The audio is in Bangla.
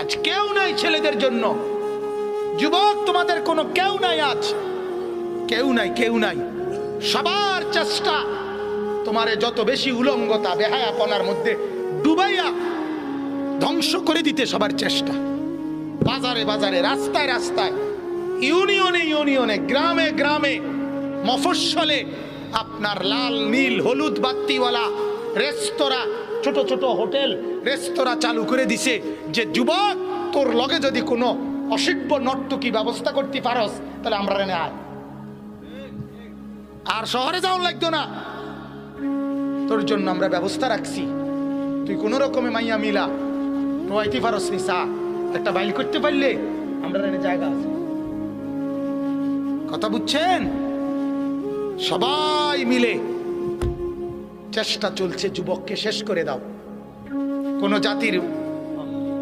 আজ কেউ নাই ছেলেদের জন্য। যুবক তোমাদের কোনো কেউ নাই, আজ কেউ নাই, কেউ নাই। সবার চেষ্টা তোমারে যত বেশি উলঙ্গতা বেহায়াপনার মধ্যে ডুবাইয়া ধ্বংস করে দিতে, সবার চেষ্টা। বাজারে বাজারে, রাস্তায় রাস্তায়, ইউনিয়নে ইউনিয়নে, গ্রামে গ্রামে, মফস্বলে আপনার লাল নীল হলুদ বাত্তিওয়ালা রেস্তোরাঁ, ছোট ছোট হোটেল রেস্তোরাঁ চালু করে দিছে যে যুবক তোর লগে যদি কোনো অসিব্য নর্তকী ব্যবস্থা করতে পারস তাহলে আমরা রেনে আয়, আর শহরে যাওয়া লাগতো না, তোর জন্য আমরা ব্যবস্থা রাখছি। তুই কোন রকমে মাইয়া মিলা নোয়াইতে পারস নি, চা একটা বাইল করতে পারলে আমরা রেনে জায়গা আছে। কথা বুঝছেন? সবাই মিলে চেষ্টা চলছে যুবককে শেষ করে দাও। কোন জাতির